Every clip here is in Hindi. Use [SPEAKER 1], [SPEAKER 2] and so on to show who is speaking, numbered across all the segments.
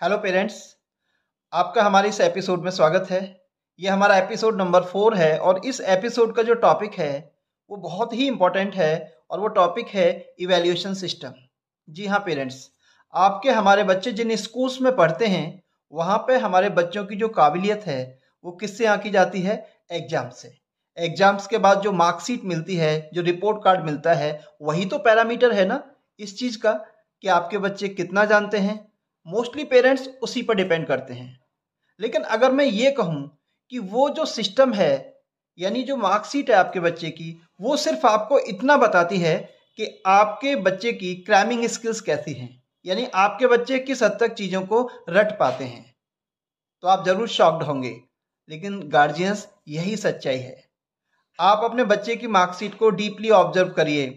[SPEAKER 1] हेलो पेरेंट्स, आपका हमारे इस एपिसोड में स्वागत है। ये हमारा एपिसोड नंबर 4 है और इस एपिसोड का जो टॉपिक है वो बहुत ही इम्पोर्टेंट है और वो टॉपिक है इवैल्यूएशन सिस्टम। जी हाँ पेरेंट्स, आपके हमारे बच्चे जिन स्कूल्स में पढ़ते हैं वहाँ पे हमारे बच्चों की जो काबिलियत है वो किससे आंकी जाती है? एग्जाम से। एग्जाम्स के बाद जो मार्कशीट मिलती है, जो रिपोर्ट कार्ड मिलता है, वही तो पैरामीटर है ना इस चीज़ का कि आपके बच्चे कितना जानते हैं। मोस्टली पेरेंट्स उसी पर डिपेंड करते हैं। लेकिन अगर मैं ये कहूँ कि वो जो सिस्टम है, यानी जो मार्कशीट है आपके बच्चे की, वो सिर्फ आपको इतना बताती है कि आपके बच्चे की क्रैमिंग स्किल्स कैसी हैं, यानी आपके बच्चे किस हद तक चीज़ों को रट पाते हैं, तो आप ज़रूर शॉक्ड होंगे। लेकिन गार्जियंस, यही सच्चाई है। आप अपने बच्चे की मार्कशीट को डीपली ऑब्जर्व करिए,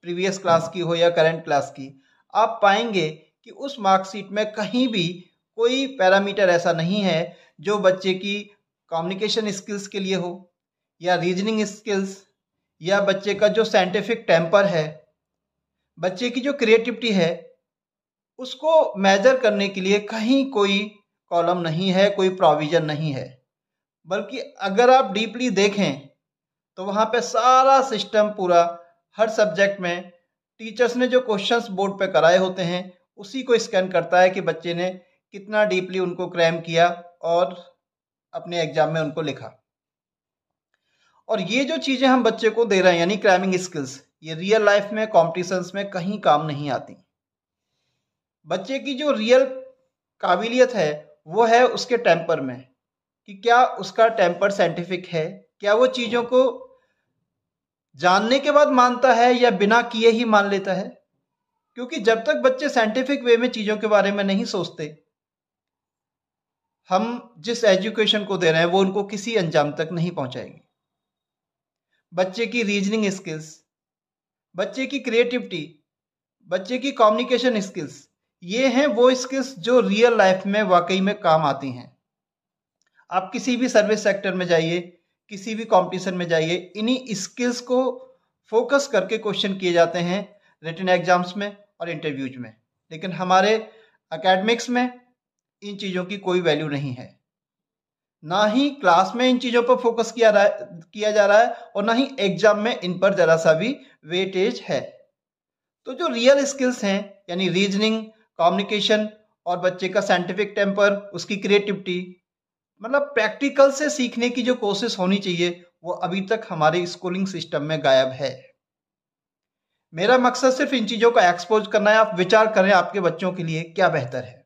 [SPEAKER 1] प्रीवियस क्लास की हो या करंट क्लास की। आप पाएंगे कि उस मार्कशीट में कहीं भी कोई पैरामीटर ऐसा नहीं है जो बच्चे की कम्युनिकेशन स्किल्स के लिए हो, या रीजनिंग स्किल्स, या बच्चे का जो साइंटिफिक टेम्पर है, बच्चे की जो क्रिएटिविटी है, उसको मेजर करने के लिए कहीं कोई कॉलम नहीं है, कोई प्रोविजन नहीं है। बल्कि अगर आप डीपली देखें तो वहाँ पे सारा सिस्टम पूरा, हर सब्जेक्ट में टीचर्स ने जो क्वेश्चंस बोर्ड पे कराए होते हैं उसी को स्कैन करता है कि बच्चे ने कितना डीपली उनको क्रैम किया और अपने एग्जाम में उनको लिखा। और ये जो चीज़ें हम बच्चे को दे रहे हैं, यानी क्रैमिंग स्किल्स, ये रियल लाइफ में कॉम्पिटिशन्स में कहीं काम नहीं आती। बच्चे की जो रियल काबिलियत है वो है उसके टेम्पर में, कि क्या उसका टेम्पर साइंटिफिक है, क्या वो चीज़ों को जानने के बाद मानता है या बिना किए ही मान लेता है। क्योंकि जब तक बच्चे साइंटिफिक वे में चीज़ों के बारे में नहीं सोचते, हम जिस एजुकेशन को दे रहे हैं वो उनको किसी अंजाम तक नहीं पहुंचाएगी। बच्चे की रीजनिंग स्किल्स, बच्चे की क्रिएटिविटी, बच्चे की कम्युनिकेशन स्किल्स, ये हैं वो स्किल्स जो रियल लाइफ में वाकई में काम आती हैं। आप किसी भी सर्विस सेक्टर में जाइए, किसी भी कंपटीशन में जाइए, इन्हीं स्किल्स को फोकस करके क्वेश्चन किए जाते हैं रिटन एग्जाम्स में और इंटरव्यूज में। लेकिन हमारे एकेडमिक्स में इन चीज़ों की कोई वैल्यू नहीं है। ना ही क्लास में इन चीज़ों पर फोकस किया जा रहा है और ना ही एग्जाम में इन पर ज़रा सा भी वेटेज है। तो जो रियल स्किल्स हैं, यानी रीजनिंग, कम्युनिकेशन और बच्चे का साइंटिफिक टेम्पर, उसकी क्रिएटिविटी, मतलब प्रैक्टिकल से सीखने की जो कोशिश होनी चाहिए, वो अभी तक हमारे स्कूलिंग सिस्टम में गायब है। मेरा मकसद सिर्फ इन चीज़ों को एक्सपोज करना है। आप विचार करें आपके बच्चों के लिए क्या बेहतर है।